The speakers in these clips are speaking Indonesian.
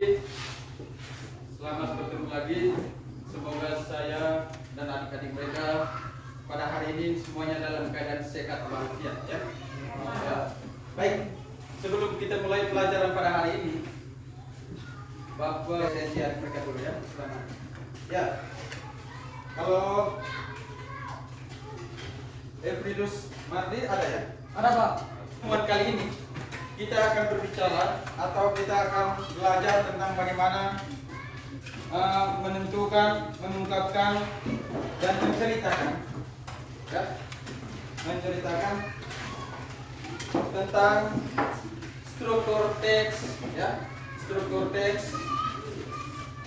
Selamat bertemu lagi. Semoga saya dan adik-adik mereka pada hari ini semuanya dalam keadaan sehat walafiat ya. Baik, sebelum kita mulai pelajaran pada hari ini, Bapak sesi adik mereka dulu ya. Selamat. Ya. Kalau Efridus Mardi ada ya? Ada Pak. Pertemuan kali ini kita akan berbicara atau kita akan belajar tentang bagaimana menentukan, mengungkapkan dan menceritakan tentang struktur teks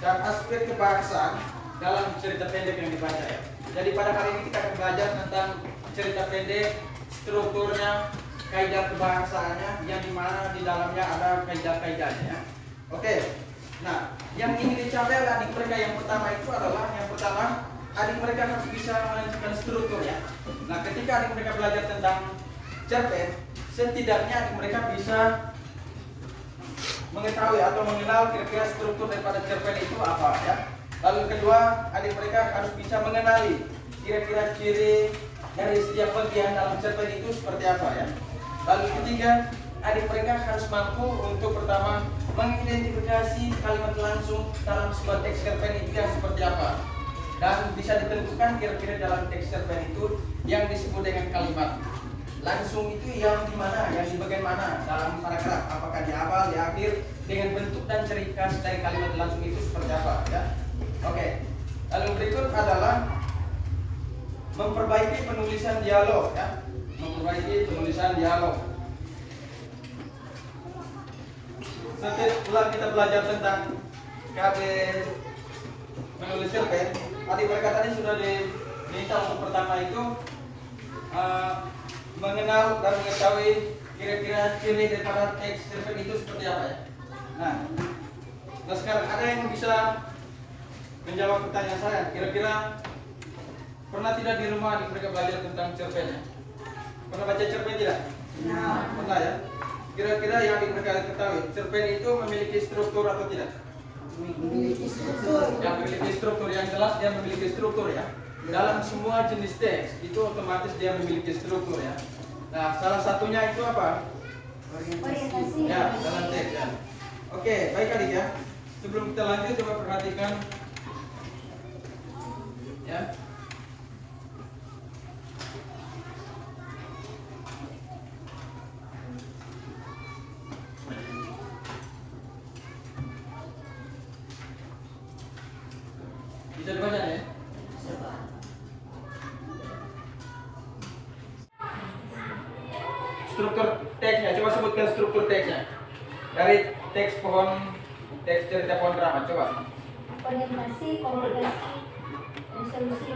dan aspek kebahasaan dalam cerita pendek yang dibaca ya. Jadi pada hari ini kita akan belajar tentang cerita pendek, strukturnya, kaidah kebahasaannya, yang dimana di dalamnya ada kaidah-kaidahnya. Oke. Nah, yang ingin dicapai oleh adik mereka yang pertama itu adalah adik mereka harus bisa menentukan struktur ya. Nah, ketika adik mereka belajar tentang cerpen, setidaknya adik mereka bisa mengetahui atau mengenal kira-kira struktur daripada cerpen itu apa ya. Lalu kedua, adik mereka harus bisa mengenali kira-kira ciri dari setiap bagian dalam cerpen itu seperti apa ya. Lalu ketiga, adik mereka harus mampu untuk pertama mengidentifikasi kalimat langsung dalam sebuah teks cerpen itu yang seperti apa, dan bisa ditentukan kira-kira dalam teks cerpen itu yang disebut dengan kalimat langsung itu yang di mana, yang di bagian mana dalam paragraf, apakah di awal, di akhir, dengan bentuk dan ciri khas dari kalimat langsung itu seperti apa ya. Oke. Lalu berikut adalah memperbaiki penulisan dialog ya. Memperbaiki penulisan dialog. Setelah kita belajar tentang KB menulis cerpen, adik mereka tadi sudah diminta untuk pertama itu mengenal dan mengetahui kira-kira ciri daripada teks cerpen itu seperti apa ya. Nah sekarang ada yang bisa menjawab pertanyaan saya. Kira-kira pernah tidak di rumah adik mereka belajar tentang cerpen ya? Pernah baca cerpen tidak? Nah. Pernah ya? Kira-kira yang mereka ketahui, cerpen itu memiliki struktur atau tidak? Memiliki struktur. Yang memiliki struktur, yang jelas dia memiliki struktur ya. Dalam semua jenis teks itu otomatis dia memiliki struktur ya. Nah, salah satunya itu apa? Orientasi. Ya, dalam teks ya. Oke, baik adik ya. Sebelum kita lanjut, coba perhatikan ya. Bisa dibaca ya? Struktur teksnya, coba sebutkan struktur teksnya. Dari teks cerita pohon drama, coba. Orientasi, komunikasi, resolusi.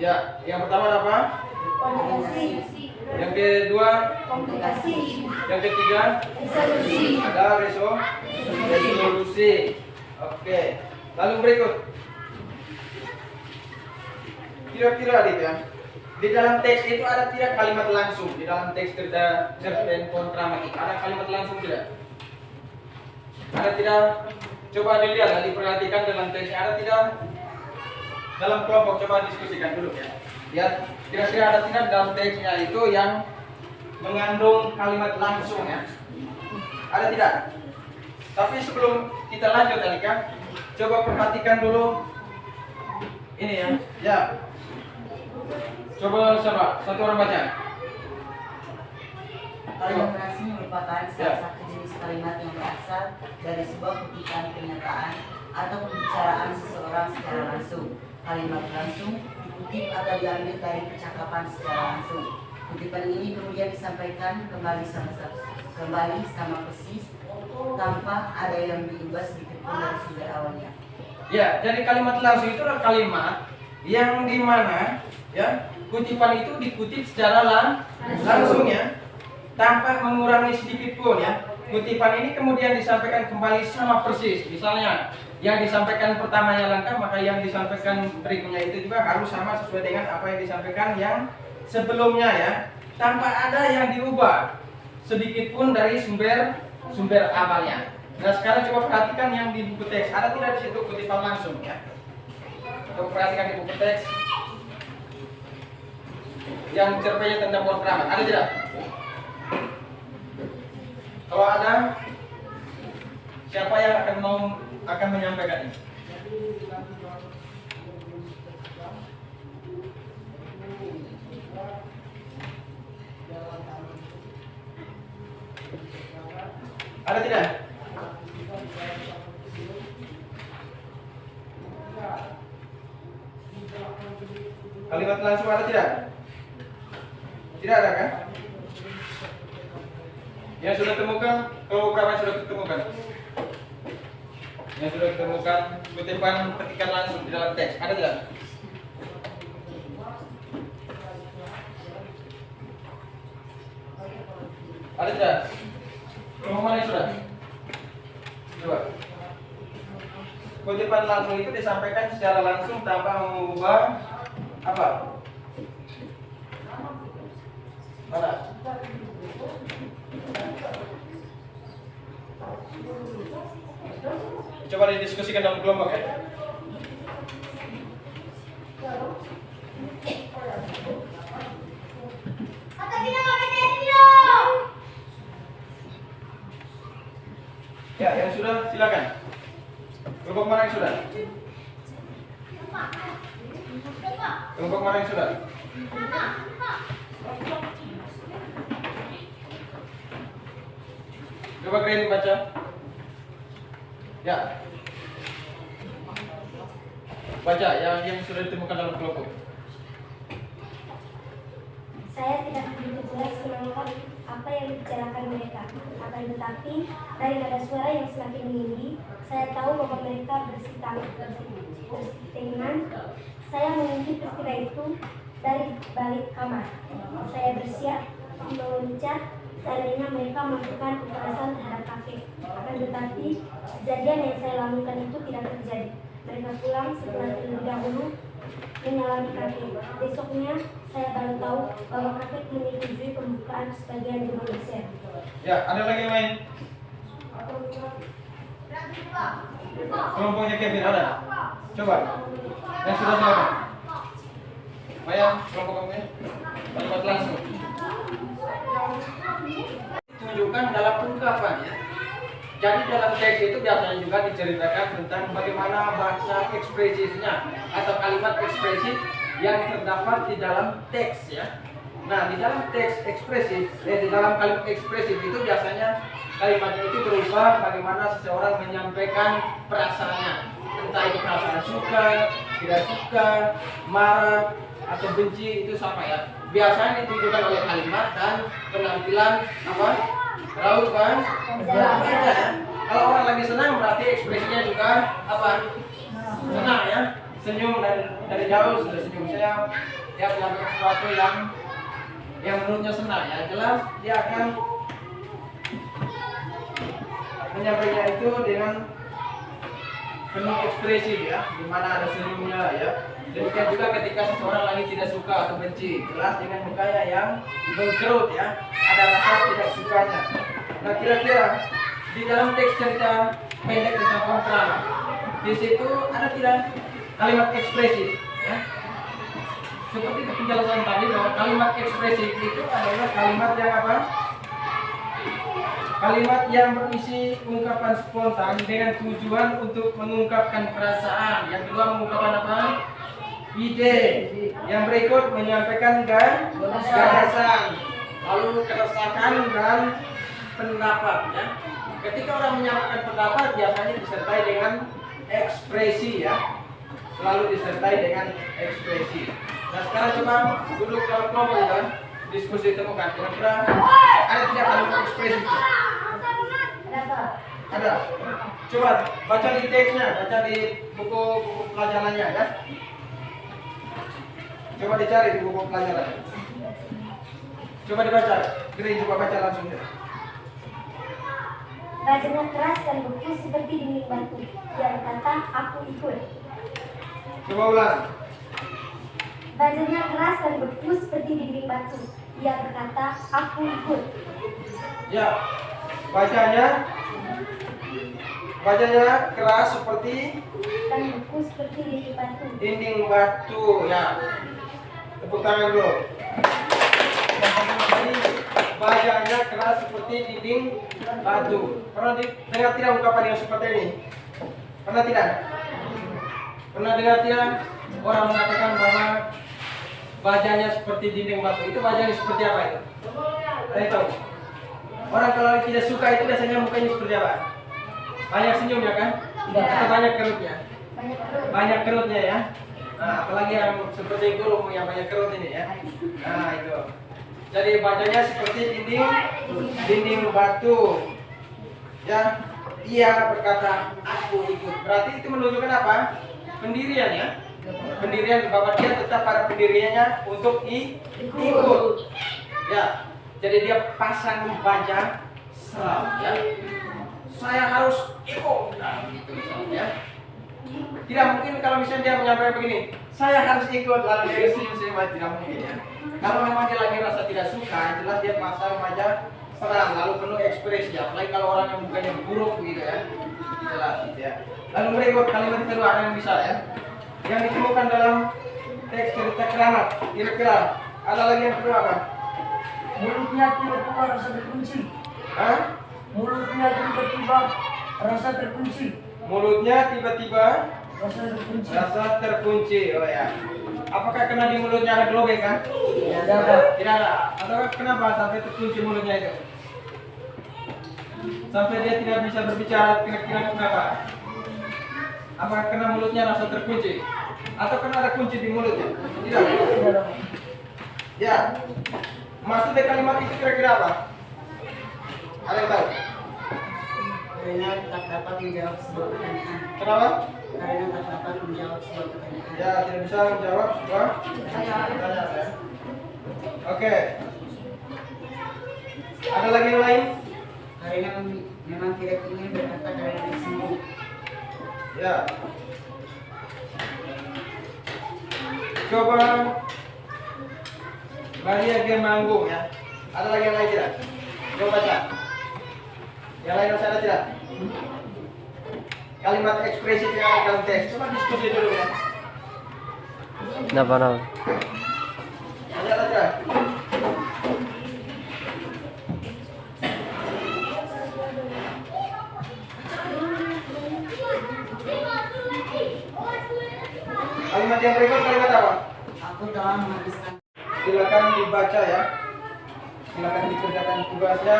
Ya, yang pertama apa? Orientasi. Yang kedua, Komunikasi. yang ketiga, Resolusi. ada resolusi. Oke. Lalu berikut. Kira-kira adik ya, di dalam teks itu ada tidak kalimat langsung? Di dalam teks cerita cerpen kontra itu ada kalimat langsung tidak? Ada tidak? Coba dilihat, diperhatikan dalam teksnya ada tidak? Dalam kelompok coba diskusikan dulu ya. Lihat, kira-kira ada tidak dalam teksnya itu yang mengandung kalimat langsung ya? Ada tidak? Tapi sebelum kita lanjut adik ya, coba perhatikan dulu ini ya. Ya. Coba satu orang baca. Kalibrasi merupakan salah satu jenis kalimat yang berasal dari sebuah kutipan kenyataan atau pembicaraan seseorang secara langsung. Kalimat langsung dikutip atau diambil dari percakapan secara langsung. Kutipan ini kemudian disampaikan kembali sama persis tanpa ada yang diubah sedikit pun dari sumber awalnya. Ya, jadi kalimat langsung itu adalah kalimat yang dimana ya kutipan itu dikutip secara langsung ya, tanpa mengurangi sedikit pun ya. Kutipan ini kemudian disampaikan kembali sama persis. Misalnya yang disampaikan pertamanya lengkap, maka yang disampaikan berikutnya itu juga harus sama sesuai dengan apa yang disampaikan yang sebelumnya ya, tanpa ada yang diubah sedikit pun dari sumber awalnya. Nah sekarang coba perhatikan yang di buku teks. Ada tidak di situ kutipan langsung ya? Coba perhatikan di buku teks. Yang cerpennya tentang pohon keramat. Ada tidak? Kalau ada, siapa yang akan menyampaikan ini? Ada tidak? Kalimat langsung ada tidak? Tidak ada kan? Yang sudah temukan, kalau berapa yang sudah ditemukan? Yang sudah ditemukan kutipan ketikan langsung di dalam teks, ada tidak? Ada tidak? Kelompok mana yang sudah? Coba. Kutipan langsung itu disampaikan secara langsung tanpa mengubah apa? Mana? Coba didiskusikan dalam kelompok ya. Ya, yang sudah silakan. Kelompok mana yang sudah? Kelompok mana yang sudah? Coba kalian baca. Ya. Baca yang sudah ditemukan dalam kelompok. Saya tidak begitu jelas menangkap apa yang dibicarakan mereka. Akan tetapi, dari nada suara yang semakin meninggi, saya tahu bahwa mereka bersitenan. Saya mengintip peristiwa itu dari balik kamar. Saya bersiap meloncat seandainya mereka melakukan kekerasan terhadap kakek. Akan tetapi, kejadian yang saya lakukan itu tidak terjadi. Mereka pulang setelah terlebih dahulu menyalami kakek. Besoknya, saya baru tahu bahwa kakek menyetujui pembukaan sebagian gedung dosen. Ya, ada lagi yang lain? Kelompoknya Kevin ada? Coba. Yang sudah silakan. Maya, kelompok kamu ya. Kalimat langsung. Tunjukkan dalam ungkapan ya. Jadi dalam teks itu biasanya juga diceritakan tentang bagaimana bahasa ekspresifnya atau kalimat ekspresif yang terdapat di dalam teks ya. Nah, di dalam teks ekspresif, di dalam kalimat ekspresif itu biasanya kalimatnya itu berupa bagaimana seseorang menyampaikan perasaannya, entah itu perasaan suka, tidak suka, marah atau benci, itu sama ya. Biasanya ditunjukkan oleh kalimat dan penampilan apa? Raut kan? Berbeda ya. Kalau orang lagi senang berarti ekspresinya juga apa? Senang ya. Senyum dari jauh sudah senyum. Saya dia menyampaikan sesuatu yang menurutnya senang ya. Jelas dia akan menyampaikannya itu dengan penuh ekspresi ya, di mana ada senyumnya ya. Demikian juga ketika seseorang lagi tidak suka atau benci, jelas dengan mukanya yang mengkerut ya, ada rasa tidak sukanya. Nah, kira-kira di dalam teks cerita pendek tentang pohon keramat, di situ ada tidak kalimat ekspresif ya? Seperti penjelasan tadi bahwa kalimat ekspresif itu adalah kalimat yang apa? Kalimat yang berisi ungkapan spontan dengan tujuan untuk mengungkapkan perasaan. Yang kedua mengungkapkan apa? Ide. Yang berikut menyampaikan gagasan, lalu keresahan dan pendapat ya. Ketika orang menyampaikan pendapat biasanya disertai dengan ekspresi ya. Selalu disertai dengan ekspresi. Nah, sekarang coba duduk dalam kelompok ya. Diskusi temukan kira-kira ada tidak kalimat ekspresi itu? Ada. Coba baca di teksnya, baca di buku pelajarannya ya. Coba dicari di buku pelajaran. Coba dibaca. Green coba baca langsung ya. Bajanya keras dan beku seperti dinding batu. Dia berkata, aku ikut. Coba ulang. Bajanya keras dan beku seperti dinding batu. Dia berkata, aku ikut. Ya. Bacanya Bajanya keras seperti dan beku seperti dinding batu. dinding batu. Ya. Tepuk tangan dulu. Jadi, bajanya keras seperti dinding batu. Pernah dengar tidak ungkapan yang seperti ini? Pernah tidak? Pernah dengar tidak orang mengatakan bahwa bajanya seperti dinding batu? Itu bajanya seperti apa itu? Ada yang tahu? Orang kalau tidak suka itu biasanya mukanya seperti apa? Banyak senyumnya kan? Atau banyak kerutnya? Banyak perut. Banyak kerutnya ya. Nah, apalagi yang seperti guru yang banyak kerut ini ya. Nah, itu. Jadi bajanya seperti dinding batu. Ya, ia berkata, aku ikut. Berarti itu menunjukkan apa? Pendirian ya. Pendirian bahwa dia tetap pada pendiriannya untuk ikut. Ya. Jadi dia pasang baja seram ya. Saya harus ikut. Nah, gitu misalnya. Tidak mungkin kalau misalnya dia menyampaikan begini, saya harus ikut lalu dia senyum-senyum, tidak mungkin ya. Kalau memang dia lagi rasa tidak suka, jelas dia pasang baja seram lalu penuh ekspresi. Apalagi kalau orang yang mukanya buruk gitu ya. Jelas gitu ya. Lalu berikut kalimat kedua ada yang bisa ya. Yang ditemukan dalam teks cerita keramat. Kira-kira ada lagi yang kedua apa? Mulutnya tiba-tiba rasa terkunci. Hah? Mulutnya tiba-tiba rasa terkunci. Mulutnya tiba-tiba Rasa terkunci. rasa terkunci. Oh ya. Apakah kena di mulutnya ada gelobek kan? Tidak ada. Tidak ada. Atau kenapa sampai terkunci mulutnya itu? Sampai dia tidak bisa berbicara, kira-kira kenapa? Apakah kena mulutnya rasa terkunci? Atau kena ada kunci di mulutnya? Tidak. Ya. Maksud dari kalimat itu kira-kira apa? Ada yang tahu? Karena tak dapat menjawab sebuah pertanyaan. Kenapa? Karena tak dapat menjawab sebuah pertanyaan. Ya, tidak bisa menjawab sebuah pertanyaan ya. Oke. Ada lagi yang lain? Karena memang tidak ingin berkata karena disinggung. Ya. Coba Maria dia manggung ya. Ada lagi yang lain tidak? Coba baca. Yang lain masih ada tidak? Kalimat ekspresi yang ada dalam teks. Coba diskusi dulu ya. Kenapa no? Ada tidak? Kalimat yang berikut kalimat apa? Aku telah menghabiskan. Silakan dibaca ya. Silakan dikerjakan tugasnya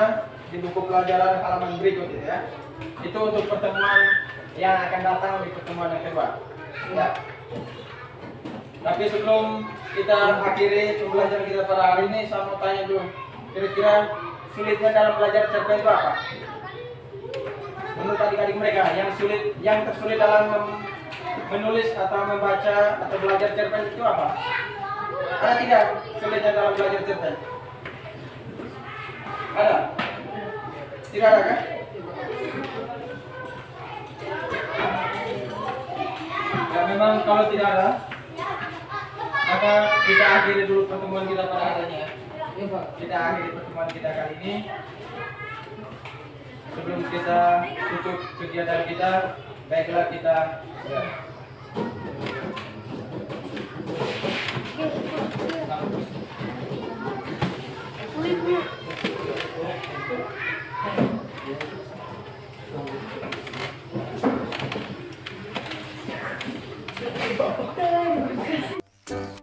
di buku pelajaran halaman berikut ya. Itu untuk pertemuan yang akan datang di pertemuan yang kedua. Ya. Tapi sebelum kita akhiri pembelajaran kita pada hari ini, saya mau tanya dulu. Kira-kira sulitnya dalam belajar cerpen itu apa? Menurut adik-adik mereka, yang tersulit dalam menulis atau membaca atau belajar cerpen itu apa? Ada tidak sulitnya dalam belajar cerpen? Ada? Tidak ada kan? Ya memang kalau tidak ada, maka kita akhiri dulu pertemuan kita pada hari ini ya. Kita akhiri pertemuan kita kali ini. Sebelum kita tutup kegiatan kita, baiklah kita ya. Betul.